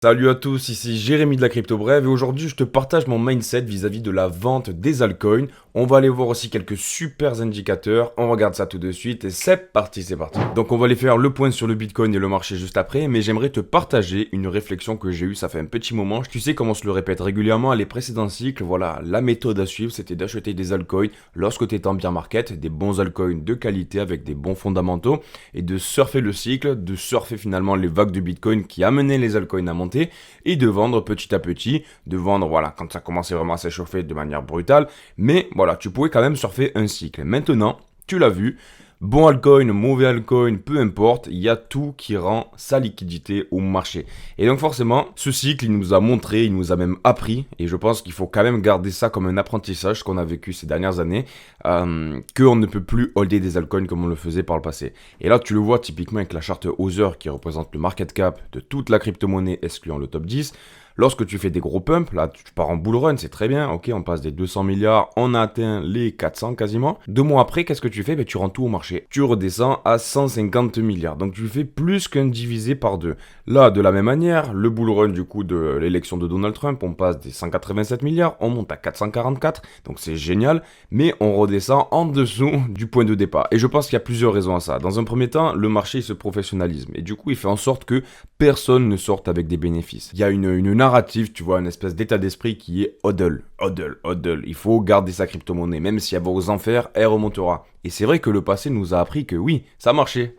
Salut à tous, ici Jérémy de la Crypto Brève et aujourd'hui je te partage mon mindset vis-à-vis de la vente des altcoins. On va aller voir aussi quelques super indicateurs, on regarde ça tout de suite et c'est parti, c'est parti. Donc on va aller faire le point sur le Bitcoin et le marché juste après, mais j'aimerais te partager une réflexion que j'ai eue, ça fait un petit moment. Tu sais comment on se le répète régulièrement à les précédents cycles, voilà, la méthode à suivre c'était d'acheter des altcoins lorsque tu es en bear market, des bons altcoins de qualité avec des bons fondamentaux et de surfer le cycle, de surfer finalement les vagues de Bitcoin qui amenaient les altcoins à monter et de vendre petit à petit, de vendre voilà quand ça commençait vraiment à s'échauffer de manière brutale, mais voilà, tu pouvais quand même surfer un cycle. Maintenant, tu l'as vu, bon altcoin, mauvais altcoin, peu importe, il y a tout qui rend sa liquidité au marché. Et donc forcément, ce cycle, il nous a montré, il nous a même appris, et je pense qu'il faut quand même garder ça comme un apprentissage qu'on a vécu ces dernières années, qu'on ne peut plus holder des altcoins comme on le faisait par le passé. Et là, tu le vois typiquement avec la charte Other qui représente le market cap de toute la crypto-monnaie excluant le top 10. Lorsque tu fais des gros pumps, là tu pars en bull run, c'est très bien, ok, on passe des 200 milliards, on a atteint les 400 quasiment. 2 mois après, qu'est-ce que tu fais? Tu rends tout au marché. Tu redescends à 150 milliards, donc tu fais plus qu'un divisé par deux. Là, de la même manière, le bull run du coup de l'élection de Donald Trump, on passe des 187 milliards, on monte à 444, donc c'est génial, mais on redescend en dessous du point de départ. Et je pense qu'il y a plusieurs raisons à ça. Dans un premier temps, le marché il se professionnalise, et du coup il fait en sorte que personne ne sorte avec des bénéfices. Il y a une narrative, tu vois, une espèce d'état d'esprit qui est hodl, hodl, hodl. Il faut garder sa crypto-monnaie, même si elle va aux enfers, elle remontera. Et c'est vrai que le passé nous a appris que oui, ça marchait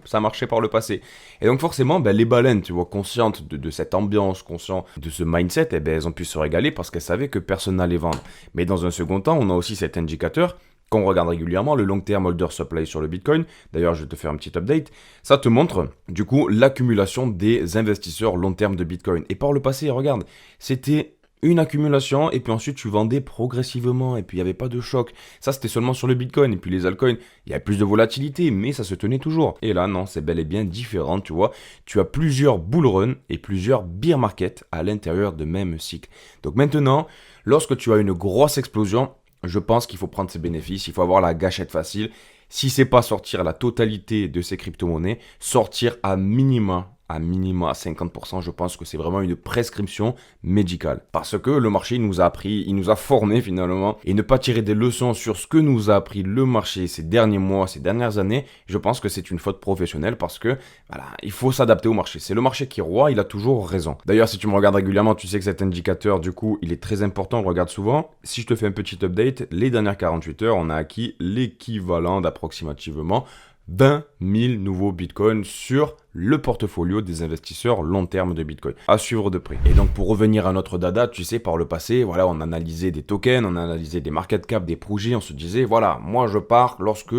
par le passé. Et donc forcément, les baleines, tu vois, conscientes de cette ambiance, conscientes de ce mindset, elles ont pu se régaler parce qu'elles savaient que personne n'allait vendre. Mais dans un second temps, on a aussi cet indicateur qu'on regarde régulièrement, le long term holder supply sur le Bitcoin. D'ailleurs, je vais te faire un petit update. Ça te montre, du coup, l'accumulation des investisseurs long terme de Bitcoin. Et par le passé, regarde, c'était une accumulation et puis ensuite tu vendais progressivement et puis il n'y avait pas de choc. Ça, c'était seulement sur le Bitcoin et puis les altcoins, il y avait plus de volatilité, mais ça se tenait toujours. Et là, non, c'est bel et bien différent, tu vois. Tu as plusieurs bull run et plusieurs bear market à l'intérieur de même cycle. Donc maintenant, lorsque tu as une grosse explosion, je pense qu'il faut prendre ses bénéfices, il faut avoir la gâchette facile. Si c'est pas sortir la totalité de ces crypto-monnaies, sortir à minima à 50%, je pense que c'est vraiment une prescription médicale. Parce que le marché il nous a appris, il nous a formés finalement, et ne pas tirer des leçons sur ce que nous a appris le marché ces derniers mois, ces dernières années, je pense que c'est une faute professionnelle parce que voilà, il faut s'adapter au marché. C'est le marché qui est roi, il a toujours raison. D'ailleurs, si tu me regardes régulièrement, tu sais que cet indicateur, du coup, il est très important, on le regarde souvent. Si je te fais un petit update, les dernières 48 heures, on a acquis l'équivalent d'approximativement 20 000 nouveaux bitcoins sur le portfolio des investisseurs long terme de Bitcoin, à suivre de près. Et donc pour revenir à notre dada, tu sais, par le passé, voilà, on analysait des tokens, on analysait des market cap, des projets, on se disait, voilà, moi je pars lorsque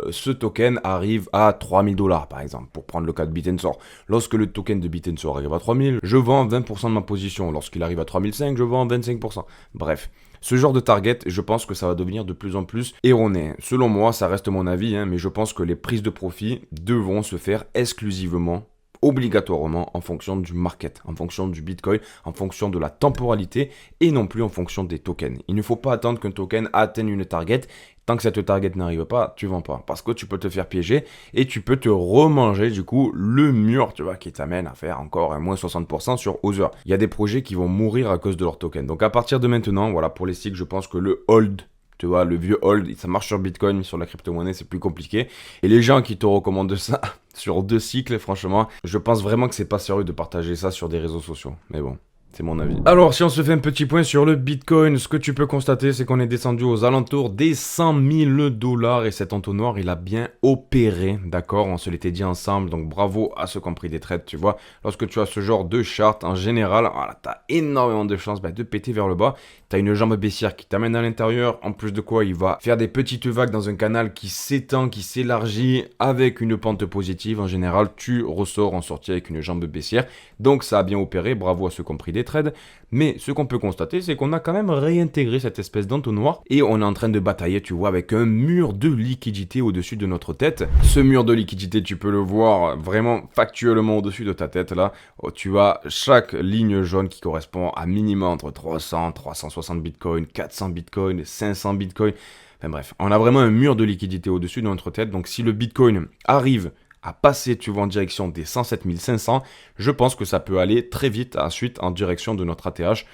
ce token arrive à 3 000 $ par exemple, pour prendre le cas de Bitensor. Lorsque le token de Bitensor arrive à 3 000, je vends 20% de ma position. Lorsqu'il arrive à 3 500, je vends 25%. Bref. Ce genre de target, je pense que ça va devenir de plus en plus erroné. Selon moi, ça reste mon avis, mais je pense que les prises de profit devront se faire exclusivement, obligatoirement en fonction du market, en fonction du Bitcoin, en fonction de la temporalité et non plus en fonction des tokens. Il ne faut pas attendre qu'un token atteigne une target. Tant que cette target n'arrive pas, tu vends pas. Parce que tu peux te faire piéger et tu peux te remanger du coup le mur, tu vois, qui t'amène à faire encore un moins 60% sur Other. Il y a des projets qui vont mourir à cause de leur token. Donc à partir de maintenant, voilà, pour les cycles, je pense que le hold, tu vois, le vieux hold, ça marche sur Bitcoin, mais sur la crypto-monnaie, c'est plus compliqué. Et les gens qui te recommandent ça sur 2 cycles, franchement, je pense vraiment que c'est pas sérieux de partager ça sur des réseaux sociaux. Mais bon. C'est mon avis. Alors, si on se fait un petit point sur le Bitcoin, ce que tu peux constater, c'est qu'on est descendu aux alentours des 100 000 $ et cet entonnoir, il a bien opéré, d'accord? On se l'était dit ensemble, donc bravo à ceux qui ont pris des trades, tu vois. Lorsque tu as ce genre de charte, en général, voilà, tu as énormément de chances de péter vers le bas. Tu as une jambe baissière qui t'amène à l'intérieur, en plus de quoi il va faire des petites vagues dans un canal qui s'étend, qui s'élargit avec une pente positive. En général, tu ressors en sortie avec une jambe baissière. Donc ça a bien opéré, bravo à ceux qui ont pris des trades. Mais ce qu'on peut constater, c'est qu'on a quand même réintégré cette espèce d'entonnoir et on est en train de batailler, tu vois, avec un mur de liquidité au-dessus de notre tête. Ce mur de liquidité, tu peux le voir vraiment factuellement au-dessus de ta tête là. Oh, tu as chaque ligne jaune qui correspond à minimum entre 300, 360 bitcoins, 400 bitcoins, 500 bitcoins. Enfin bref, on a vraiment un mur de liquidité au-dessus de notre tête. Donc si le bitcoin arrive à passer, tu vois, en direction des 107 500, je pense que ça peut aller très vite ensuite en direction de notre ATH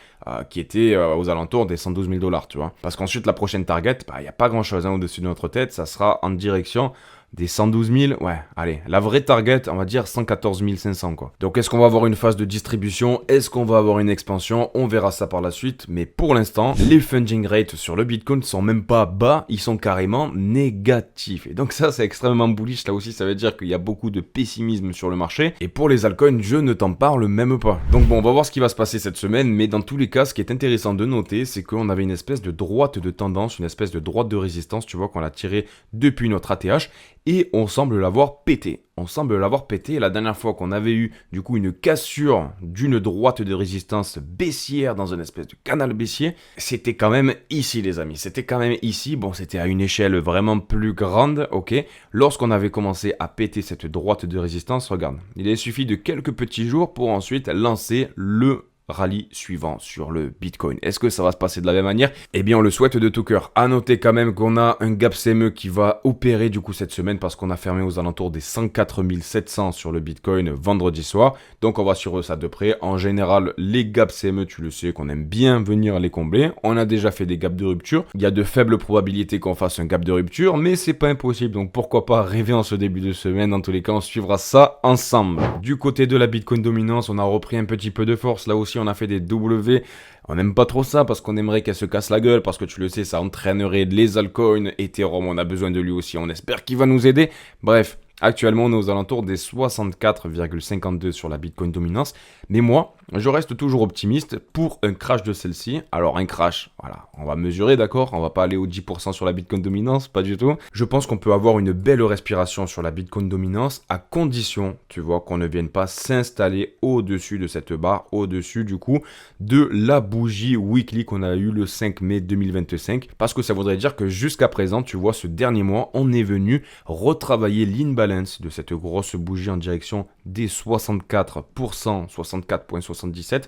qui était aux alentours des 112 000 $, tu vois. Parce qu'ensuite, la prochaine target, il n'y a pas grand-chose au-dessus de notre tête, ça sera en direction des 112 000, ouais, allez, la vraie target, on va dire 114 500, quoi. Donc, est-ce qu'on va avoir une phase de distribution? Est-ce qu'on va avoir une expansion? On verra ça par la suite, mais pour l'instant, les funding rates sur le Bitcoin sont même pas bas, ils sont carrément négatifs. Et donc ça, c'est extrêmement bullish, là aussi, ça veut dire qu'il y a beaucoup de pessimisme sur le marché, et pour les altcoins, je ne t'en parle même pas. Donc bon, on va voir ce qui va se passer cette semaine, mais dans tous les cas, ce qui est intéressant de noter, c'est qu'on avait une espèce de droite de tendance, une espèce de droite de résistance, tu vois, qu'on a tiré depuis notre ATH, et on semble l'avoir pété. On semble l'avoir pété. La dernière fois qu'on avait eu du coup une cassure d'une droite de résistance baissière dans une espèce de canal baissier, c'était quand même ici les amis. C'était quand même ici. Bon, c'était à une échelle vraiment plus grande, ok. Lorsqu'on avait commencé à péter cette droite de résistance, regarde, il a suffi de quelques petits jours pour ensuite lancer le rallye suivant sur le Bitcoin. Est-ce que ça va se passer de la même manière? Eh bien, on le souhaite de tout cœur. À noter quand même qu'on a un gap CME qui va opérer du coup cette semaine parce qu'on a fermé aux alentours des 104 700 sur le Bitcoin vendredi soir. Donc, on va suivre ça de près. En général, les gaps CME, tu le sais, qu'on aime bien venir les combler. On a déjà fait des gaps de rupture. Il y a de faibles probabilités qu'on fasse un gap de rupture, mais c'est pas impossible. Donc, pourquoi pas rêver en ce début de semaine? Dans tous les cas, on suivra ça ensemble. Du côté de la Bitcoin dominance, on a repris un petit peu de force. Là aussi, on a fait des W. On n'aime pas trop ça parce qu'on aimerait qu'elle se casse la gueule, parce que tu le sais, ça entraînerait les altcoins. Ethereum, on a besoin de lui aussi, on espère qu'il va nous aider. Bref, actuellement, on est aux alentours des 64,52 sur la Bitcoin dominance. Mais moi, je reste toujours optimiste pour un crash de celle-ci. Alors, un crash, voilà, on va mesurer, d'accord? On va pas aller aux 10% sur la Bitcoin dominance, pas du tout. Je pense qu'on peut avoir une belle respiration sur la Bitcoin dominance à condition, tu vois, qu'on ne vienne pas s'installer au-dessus de cette barre, au-dessus du coup de la bougie weekly qu'on a eu le 5 mai 2025. Parce que ça voudrait dire que jusqu'à présent, tu vois, ce dernier mois, on est venu retravailler l'imbalance de cette grosse bougie en direction des 64%, 64,77.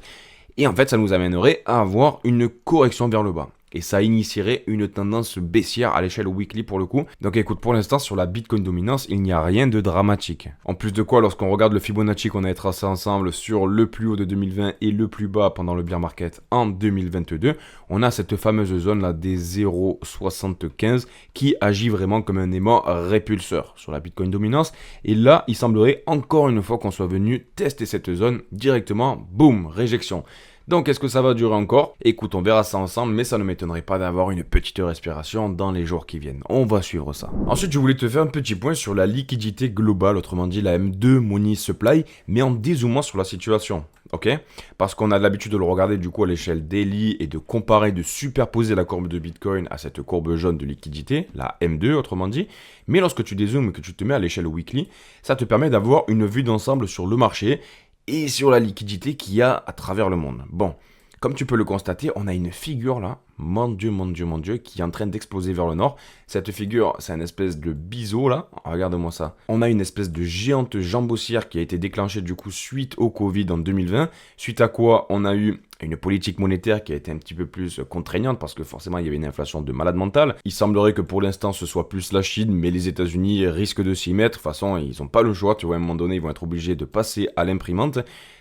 Et en fait, ça nous amènerait à avoir une correction vers le bas. Et ça initierait une tendance baissière à l'échelle weekly pour le coup. Donc écoute, pour l'instant, sur la Bitcoin dominance, il n'y a rien de dramatique. En plus de quoi, lorsqu'on regarde le Fibonacci qu'on a tracé ensemble sur le plus haut de 2020 et le plus bas pendant le bear market en 2022, on a cette fameuse zone là des 0,75 qui agit vraiment comme un aimant répulseur sur la Bitcoin dominance. Et là, il semblerait encore une fois qu'on soit venu tester cette zone directement, boum, réjection. Donc, est-ce que ça va durer encore? Écoute, on verra ça ensemble, mais ça ne m'étonnerait pas d'avoir une petite respiration dans les jours qui viennent. On va suivre ça. Ensuite, je voulais te faire un petit point sur la liquidité globale, autrement dit la M2 Money Supply, mais en dézoomant sur la situation. Ok? Parce qu'on a l'habitude de le regarder du coup à l'échelle daily et de comparer, de superposer la courbe de Bitcoin à cette courbe jaune de liquidité, la M2 autrement dit. Mais lorsque tu dézoomes et que tu te mets à l'échelle weekly, ça te permet d'avoir une vue d'ensemble sur le marché et sur la liquidité qu'il y a à travers le monde. Bon, comme tu peux le constater, on a une figure là, mon Dieu, mon Dieu, mon Dieu, qui est en train d'exploser vers le nord. Cette figure, c'est une espèce de biseau là, regarde-moi ça. On a une espèce de géante jambe haussière qui a été déclenchée du coup suite au Covid en 2020, suite à quoi on a eu une politique monétaire qui a été un petit peu plus contraignante parce que forcément il y avait une inflation de malade mental. Il semblerait que pour l'instant ce soit plus la Chine, mais les États-Unis risquent de s'y mettre. De toute façon, ils n'ont pas le choix, tu vois, à un moment donné, ils vont être obligés de passer à l'imprimante.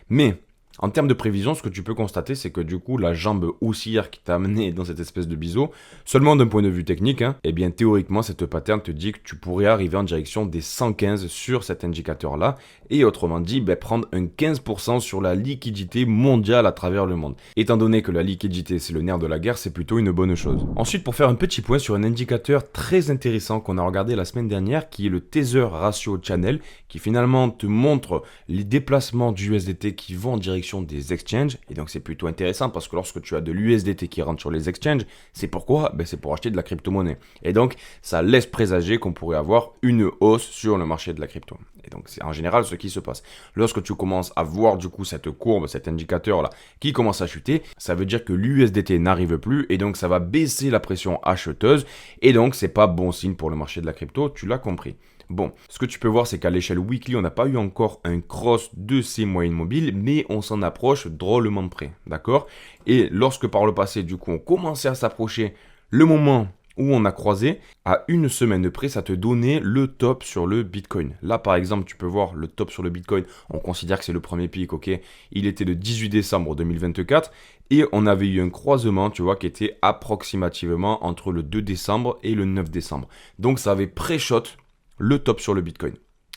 Mais en termes de prévision, ce que tu peux constater, c'est que du coup, la jambe haussière qui t'a amené dans cette espèce de biseau, seulement d'un point de vue technique, eh bien théoriquement, cette pattern te dit que tu pourrais arriver en direction des 115 sur cet indicateur-là, et autrement dit, prendre un 15% sur la liquidité mondiale à travers le monde. Étant donné que la liquidité, c'est le nerf de la guerre, c'est plutôt une bonne chose. Ensuite, pour faire un petit point sur un indicateur très intéressant qu'on a regardé la semaine dernière, qui est le Tether Ratio Channel, qui finalement te montre les déplacements du USDT qui vont en direction des exchanges, et donc c'est plutôt intéressant parce que lorsque tu as de l'USDT qui rentre sur les exchanges, c'est pourquoi? C'est pour acheter de la crypto-monnaie. Et donc ça laisse présager qu'on pourrait avoir une hausse sur le marché de la crypto. Et donc c'est en général ce qui se passe. Lorsque tu commences à voir du coup cette courbe, cet indicateur là qui commence à chuter, ça veut dire que l'USDT n'arrive plus et donc ça va baisser la pression acheteuse et donc c'est pas bon signe pour le marché de la crypto, tu l'as compris. Bon, ce que tu peux voir, c'est qu'à l'échelle weekly, on n'a pas eu encore un cross de ces moyennes mobiles, mais on s'en approche drôlement près, d'accord? Et lorsque par le passé, du coup, on commençait à s'approcher le moment où on a croisé à une semaine près, ça te donnait le top sur le Bitcoin. Là, par exemple, tu peux voir le top sur le Bitcoin. On considère que c'est le premier pic, ok? Il était le 18 décembre 2024 et on avait eu un croisement, tu vois, qui était approximativement entre le 2 décembre et le 9 décembre. Donc, ça avait pré-shot le top sur le Bitcoin.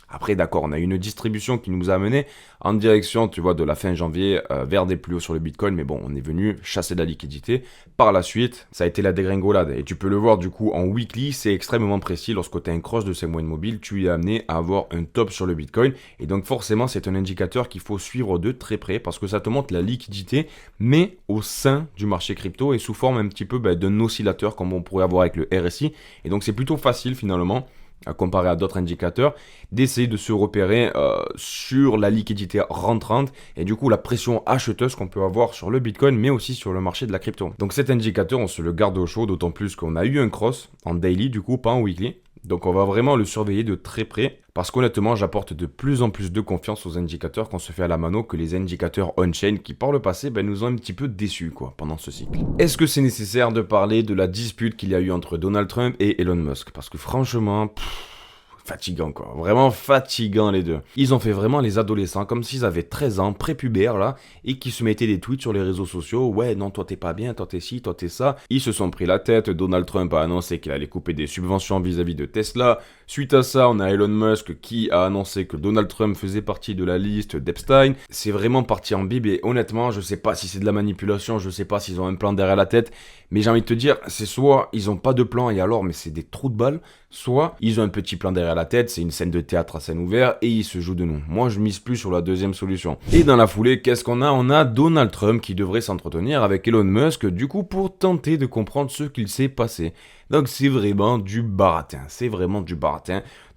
Après, d'accord, on a eu une distribution qui nous a amené en direction, tu vois, de la fin janvier vers des plus hauts sur le Bitcoin. Mais bon, on est venu chasser de la liquidité. Par la suite, ça a été la dégringolade. Et tu peux le voir, du coup, en weekly, c'est extrêmement précis. Lorsque tu as un cross de 5 mois de mobile, tu es amené à avoir un top sur le Bitcoin. Et donc, forcément, c'est un indicateur qu'il faut suivre de très près parce que ça te montre la liquidité, mais au sein du marché crypto et sous forme un petit peu d'un oscillateur comme on pourrait avoir avec le RSI. Et donc, c'est plutôt facile, finalement, à comparer à d'autres indicateurs, d'essayer de se repérer sur la liquidité rentrante et du coup la pression acheteuse qu'on peut avoir sur le Bitcoin mais aussi sur le marché de la crypto. Donc cet indicateur, on se le garde au chaud, d'autant plus qu'on a eu un cross en daily du coup, pas en weekly. Donc on va vraiment le surveiller de très près parce qu'honnêtement j'apporte de plus en plus de confiance aux indicateurs qu'on se fait à la mano que les indicateurs on-chain qui par le passé nous ont un petit peu déçus pendant ce cycle. Est-ce que c'est nécessaire de parler de la dispute qu'il y a eu entre Donald Trump et Elon Musk? Parce que franchement... fatigant vraiment fatigant les deux. Ils ont fait vraiment les adolescents comme s'ils avaient 13 ans, prépubères là, et qui se mettaient des tweets sur les réseaux sociaux, ouais non toi t'es pas bien, toi t'es ci, toi t'es ça. Ils se sont pris la tête, Donald Trump a annoncé qu'il allait couper des subventions vis-à-vis de Tesla. Suite à ça, on a Elon Musk qui a annoncé que Donald Trump faisait partie de la liste d'Epstein. C'est vraiment parti en bib et honnêtement, je sais pas si c'est de la manipulation, je sais pas s'ils ont un plan derrière la tête, mais j'ai envie de te dire, c'est soit ils ont pas de plan et alors mais c'est des trous de balles, soit ils ont un petit plan derrière la tête, c'est une scène de théâtre à scène ouverte et ils se jouent de nous. Moi, je mise plus sur la deuxième solution. Et dans la foulée, qu'est-ce qu'on a? On a Donald Trump qui devrait s'entretenir avec Elon Musk, du coup, pour tenter de comprendre ce qu'il s'est passé. Donc c'est vraiment du baratin,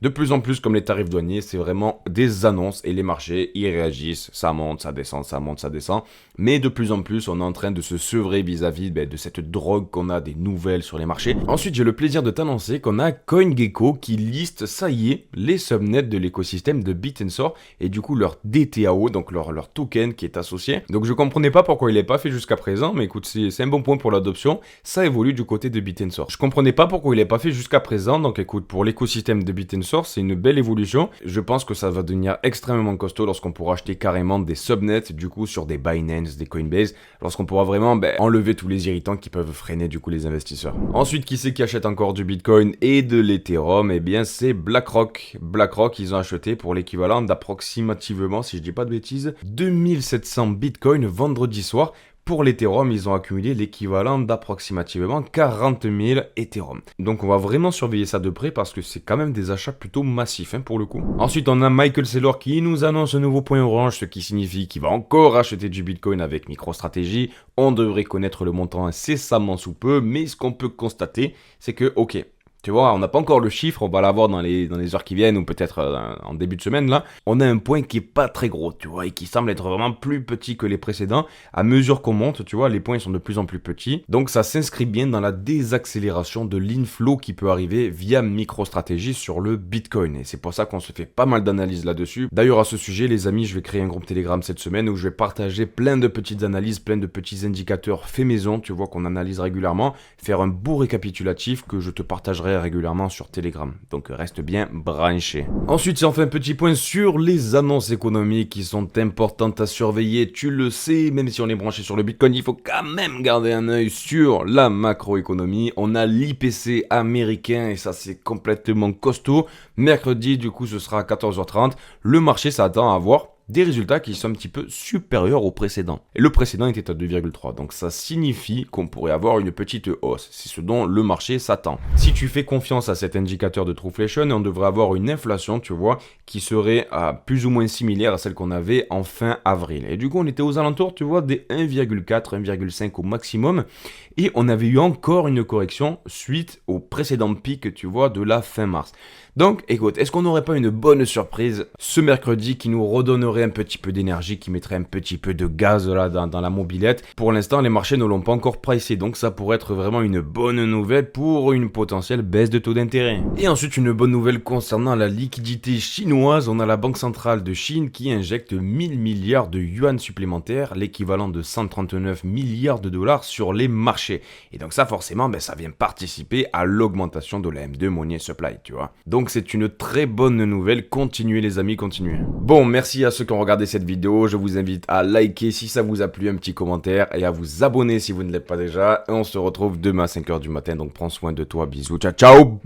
De plus en plus, comme les tarifs douaniers, c'est vraiment des annonces et les marchés, ils réagissent, ça monte, ça descend, ça monte, ça descend. Mais de plus en plus, on est en train de se sevrer vis-à-vis de cette drogue qu'on a des nouvelles sur les marchés. Ensuite, j'ai le plaisir de t'annoncer qu'on a CoinGecko qui liste, ça y est, les subnets de l'écosystème de Bit&Sor et du coup leur DTAO, donc leur token qui est associé. Donc je comprenais pas pourquoi il n'est pas fait jusqu'à présent, mais écoute, c'est un bon point pour l'adoption. Ça évolue du côté de Bit&Sor. Je comprenais pas pourquoi il n'est pas fait jusqu'à présent, donc écoute, pour l'écosystème de Bit&Sor, c'est une belle évolution. Je pense que ça va devenir extrêmement costaud lorsqu'on pourra acheter carrément des subnets du coup sur des Binance, des Coinbase, lorsqu'on pourra vraiment enlever tous les irritants qui peuvent freiner du coup les investisseurs. Ensuite, qui c'est qui achète encore du Bitcoin et de l'Ethereum? Eh bien, c'est BlackRock. BlackRock, ils ont acheté pour l'équivalent d'approximativement, si je dis pas de bêtises, 2700 Bitcoin vendredi soir. Pour l'Ethereum, ils ont accumulé l'équivalent d'approximativement 40 000 Ethereum. Donc on va vraiment surveiller ça de près parce que c'est quand même des achats plutôt massifs pour le coup. Ensuite, on a Michael Saylor qui nous annonce un nouveau point orange, ce qui signifie qu'il va encore acheter du Bitcoin avec MicroStrategy. On devrait connaître le montant incessamment sous peu, mais ce qu'on peut constater, c'est que, ok, tu vois, on n'a pas encore le chiffre, on va l'avoir dans les heures qui viennent ou peut-être en début de semaine là. On a un point qui est pas très gros, tu vois, et qui semble être vraiment plus petit que les précédents. À mesure qu'on monte, tu vois, les points sont de plus en plus petits. Donc ça s'inscrit bien dans la désaccélération de l'inflow qui peut arriver via MicroStrategy sur le Bitcoin. Et c'est pour ça qu'on se fait pas mal d'analyses là-dessus. D'ailleurs, à ce sujet, les amis, je vais créer un groupe Telegram cette semaine où je vais partager plein de petites analyses, plein de petits indicateurs faits maison, tu vois, qu'on analyse régulièrement, faire un beau récapitulatif que je te partagerai régulièrement sur Telegram. Donc reste bien branché. Ensuite, si on fait un petit point sur les annonces économiques qui sont importantes à surveiller, tu le sais, même si on est branché sur le Bitcoin, il faut quand même garder un œil sur la macroéconomie. On a l'IPC américain et ça c'est complètement costaud. Mercredi, du coup, ce sera à 14h30. Le marché s'attend à avoir des résultats qui sont un petit peu supérieurs au précédent. Et le précédent était à 2,3, donc ça signifie qu'on pourrait avoir une petite hausse. C'est ce dont le marché s'attend. Si tu fais confiance à cet indicateur de Trueflation, on devrait avoir une inflation, tu vois, qui serait plus ou moins similaire à celle qu'on avait en fin avril. Et du coup, on était aux alentours, tu vois, des 1,4, 1,5 au maximum. Et on avait eu encore une correction suite au précédent pic, tu vois, de la fin mars. Donc, écoute, est-ce qu'on n'aurait pas une bonne surprise ce mercredi qui nous redonnerait un petit peu d'énergie, qui mettrait un petit peu de gaz là dans la mobilette. Pour l'instant, les marchés ne l'ont pas encore pricé, donc ça pourrait être vraiment une bonne nouvelle pour une potentielle baisse de taux d'intérêt. Et ensuite, une bonne nouvelle concernant la liquidité chinoise. On a la Banque centrale de Chine qui injecte 1000 milliards de yuan supplémentaires, l'équivalent de 139 milliards de dollars sur les marchés. Et donc ça, forcément, ça vient participer à l'augmentation de la M2 Money Supply, tu vois. Donc c'est une très bonne nouvelle. Continuez les amis, continuez. Bon, merci à ceux qui ont regardé cette vidéo. Je vous invite à liker si ça vous a plu, un petit commentaire, et à vous abonner si vous ne l'êtes pas déjà. Et on se retrouve demain à 5h du matin. Donc prends soin de toi. Bisous. Ciao, ciao. Boum.